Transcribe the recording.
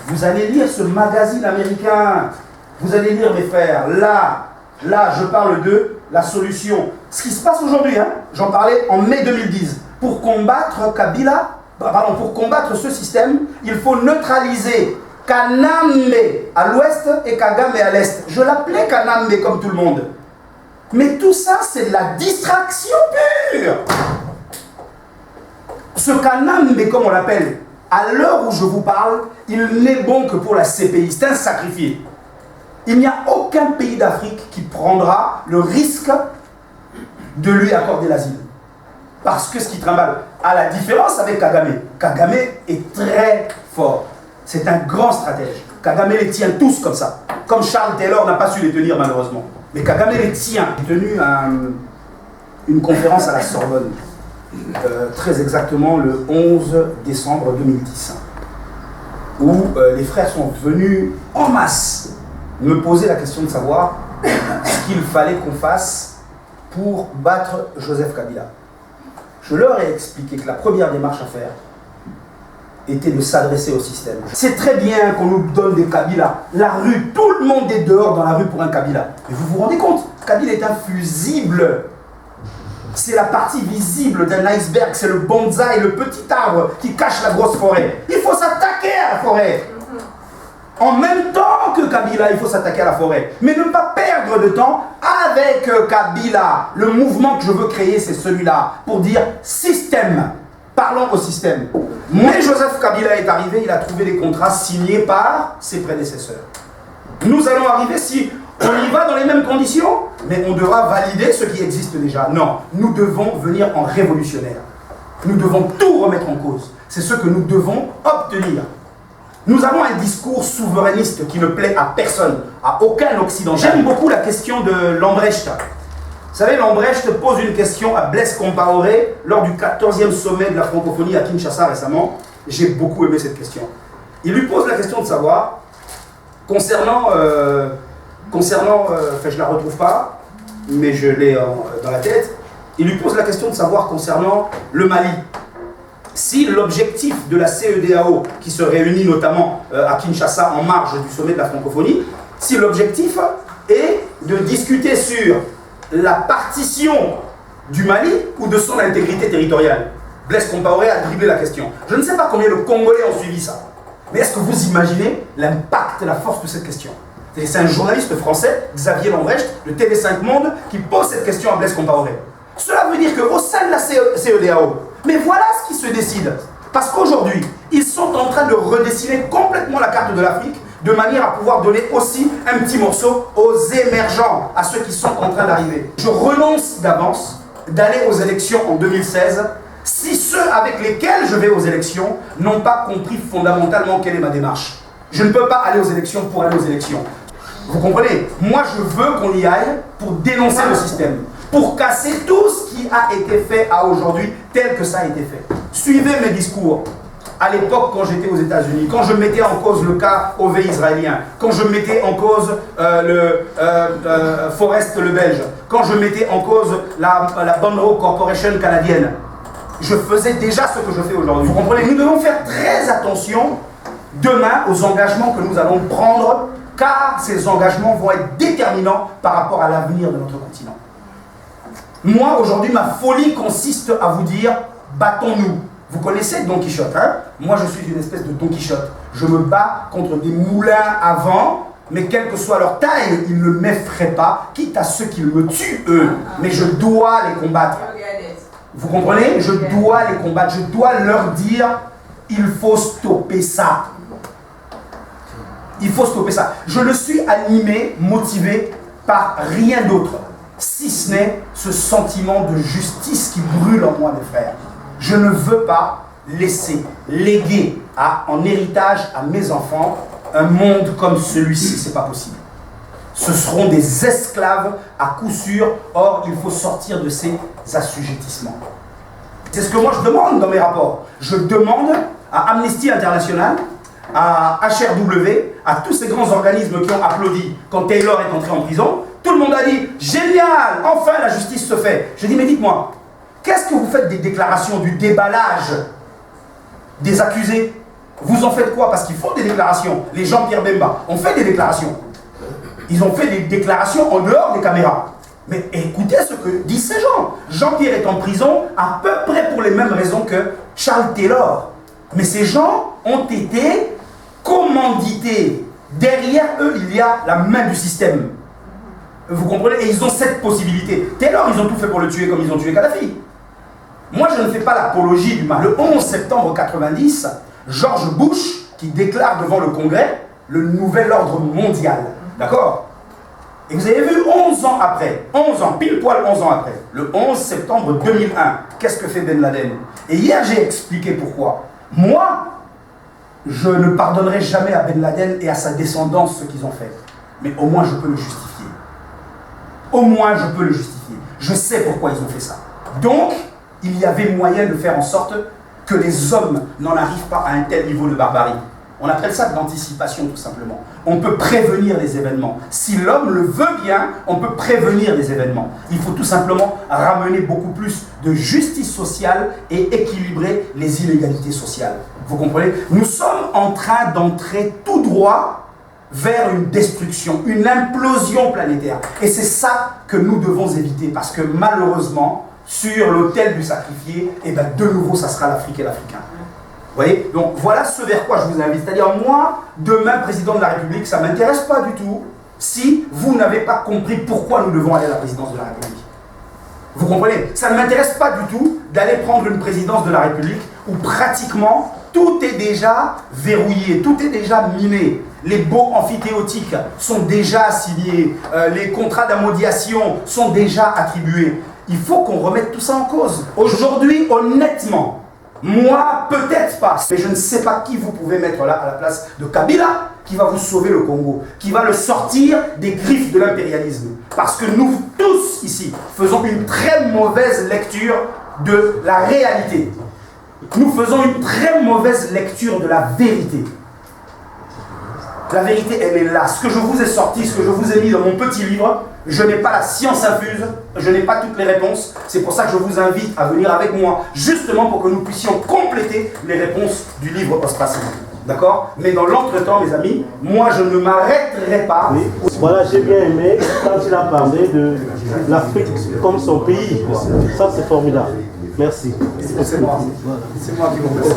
Vous allez lire ce magazine américain. Vous allez lire, mes frères, là, je parle de la solution. Ce qui se passe aujourd'hui, hein, j'en parlais en mai 2010. Pour combattre pour combattre ce système, il faut neutraliser Kanambe à l'ouest et Kagame à l'est. Je l'appelais Kanambe comme tout le monde. Mais tout ça, c'est de la distraction pure. Ce Kanambe, comme on l'appelle, à l'heure où je vous parle, il n'est bon que pour la CPI. C'est un sacrifié. Il n'y a aucun pays d'Afrique qui prendra le risque de lui accorder l'asile. Parce que ce qui trimballe, à la différence avec Kagame, Kagame est très fort. C'est un grand stratège. Kagame les tient tous comme ça. Comme Charles Taylor n'a pas su les tenir malheureusement. Mais Kagame les tient. Il a tenu une conférence à la Sorbonne. Très exactement le 11 décembre 2010. Où les frères sont venus en masse me poser la question de savoir ce qu'il fallait qu'on fasse pour battre Joseph Kabila. Je leur ai expliqué que la première démarche à faire était de s'adresser au système. C'est très bien qu'on nous donne des Kabila. La rue, tout le monde est dehors dans la rue pour un Kabila. Mais vous vous rendez compte, Kabila est un fusible. C'est la partie visible d'un iceberg, c'est le bonsaï, le petit arbre qui cache la grosse forêt. Il faut s'attaquer à la forêt. En même temps que Kabila, il faut s'attaquer à la forêt. Mais ne pas perdre de temps avec Kabila. Le mouvement que je veux créer, c'est celui-là. Pour dire système. Parlons au système. Mais Joseph Kabila est arrivé, il a trouvé les contrats signés par ses prédécesseurs. Nous allons arriver si on y va dans les mêmes conditions, mais on devra valider ce qui existe déjà. Non, nous devons venir en révolutionnaire. Nous devons tout remettre en cause. C'est ce que nous devons obtenir. Nous avons un discours souverainiste qui ne plaît à personne, à aucun Occident. J'aime beaucoup la question de Lambrecht. Vous savez, Lambrecht pose une question à Blaise Compaoré lors du 14e sommet de la francophonie à Kinshasa récemment. J'ai beaucoup aimé cette question. Il lui pose la question de savoir, concernant je ne la retrouve pas, mais je l'ai dans la tête, il lui pose la question de savoir concernant le Mali. Si l'objectif de la CEDEAO, qui se réunit notamment à Kinshasa en marge du sommet de la francophonie, si l'objectif est de discuter sur la partition du Mali ou de son intégrité territoriale. Blaise Compaoré a dribblé la question. Je ne sais pas combien de Congolais ont suivi ça, mais est-ce que vous imaginez l'impact, la force de cette question? C'est un journaliste français, Xavier Lambrecht, de TV5 Monde, qui pose cette question à Blaise Compaoré. Cela veut dire qu'au sein de la CEDEAO, mais voilà ce qui se décide. Parce qu'aujourd'hui, ils sont en train de redessiner complètement la carte de l'Afrique de manière à pouvoir donner aussi un petit morceau aux émergents, à ceux qui sont en train d'arriver. Je renonce d'avance d'aller aux élections en 2016 si ceux avec lesquels je vais aux élections n'ont pas compris fondamentalement quelle est ma démarche. Je ne peux pas aller aux élections pour aller aux élections. Vous comprenez? Moi, je veux qu'on y aille pour dénoncer le système, pour casser tout ce qui a été fait à aujourd'hui tel que ça a été fait. Suivez mes discours. À l'époque, quand j'étais aux États-Unis, quand je mettais en cause le cas OV israélien, quand je mettais en cause Forrest le Belge, quand je mettais en cause la Banro Corporation canadienne, je faisais déjà ce que je fais aujourd'hui. Vous comprenez? Nous devons faire très attention demain aux engagements que nous allons prendre, car ces engagements vont être déterminants par rapport à l'avenir de notre continent. Moi, aujourd'hui, ma folie consiste à vous dire, battons-nous. Vous connaissez Don Quichotte, hein? Moi, je suis une espèce de Don Quichotte. Je me bats contre des moulins à vent, mais quelle que soit leur taille, ils ne m'effraient pas, quitte à ceux qui me tuent, eux. Mais je dois les combattre. Vous comprenez? Je dois les combattre. Je dois leur dire, il faut stopper ça. Il faut stopper ça. Je ne suis animé, motivé par rien d'autre, si ce n'est ce sentiment de justice qui brûle en moi, mes frères. Je ne veux pas laisser, léguer en héritage à mes enfants un monde comme celui-ci, c'est pas possible. Ce seront des esclaves à coup sûr, or il faut sortir de ces assujettissements. C'est ce que moi je demande dans mes rapports. Je demande à Amnesty International, à HRW, à tous ces grands organismes qui ont applaudi quand Taylor est entré en prison. Tout le monde a dit « Génial, enfin la justice se fait ». Je dis « Mais dites-moi, qu'est-ce que vous faites des déclarations, du déballage des accusés? Vous en faites quoi? Parce qu'ils font des déclarations. Les Jean-Pierre Bemba ont fait des déclarations. Ils ont fait des déclarations en dehors des caméras. Mais écoutez ce que disent ces gens. Jean-Pierre est en prison à peu près pour les mêmes raisons que Charles Taylor. Mais ces gens ont été commandités. Derrière eux, il y a la main du système. Vous comprenez? Et ils ont cette possibilité. Taylor, ils ont tout fait pour le tuer comme ils ont tué Kadhafi. Moi, je ne fais pas l'apologie du mal. Le 11 septembre 90, George Bush, qui déclare devant le Congrès le nouvel ordre mondial. D'accord? Et vous avez vu 11 ans après, 11 ans, pile poil 11 ans après, le 11 septembre 2001, qu'est-ce que fait Ben Laden? Et hier, j'ai expliqué pourquoi. Moi, je ne pardonnerai jamais à Ben Laden et à sa descendance ce qu'ils ont fait. Mais au moins, je peux le justifier. Au moins, je peux le justifier. Je sais pourquoi ils ont fait ça. Donc, il y avait moyen de faire en sorte que les hommes n'en arrivent pas à un tel niveau de barbarie. On appelle ça de l'anticipation, tout simplement. On peut prévenir les événements. Si l'homme le veut bien, on peut prévenir les événements. Il faut tout simplement ramener beaucoup plus de justice sociale et équilibrer les inégalités sociales. Vous comprenez? Nous sommes en train d'entrer tout droit vers une destruction, une implosion planétaire. Et c'est ça que nous devons éviter, parce que malheureusement, sur l'autel du sacrifié, eh ben, de nouveau, ça sera l'Afrique et l'Africain. Vous voyez? Donc voilà ce vers quoi je vous invite. C'est-à-dire, moi, demain, président de la République, ça ne m'intéresse pas du tout si vous n'avez pas compris pourquoi nous devons aller à la présidence de la République. Vous comprenez? Ça ne m'intéresse pas du tout d'aller prendre une présidence de la République où pratiquement tout est déjà verrouillé, tout est déjà miné. Les baux amphithéotiques sont déjà signés, les contrats d'amodiation sont déjà attribués. Il faut qu'on remette tout ça en cause. Aujourd'hui, honnêtement, moi, peut-être pas, mais je ne sais pas qui vous pouvez mettre là à la place de Kabila, qui va vous sauver le Congo, qui va le sortir des griffes de l'impérialisme. Parce que nous tous ici faisons une très mauvaise lecture de la réalité. Nous faisons une très mauvaise lecture de la vérité. La vérité, elle est là. Ce que je vous ai sorti, ce que je vous ai mis dans mon petit livre, je n'ai pas la science infuse, je n'ai pas toutes les réponses. C'est pour ça que je vous invite à venir avec moi, justement pour que nous puissions compléter les réponses du livre Ospassien. D'accord? Mais dans l'entretemps, mes amis, moi je ne m'arrêterai pas. Oui. Voilà, j'ai bien aimé quand il a parlé de l'Afrique comme son pays. Ça, c'est formidable. Merci. C'est moi. C'est moi qui vous remercie.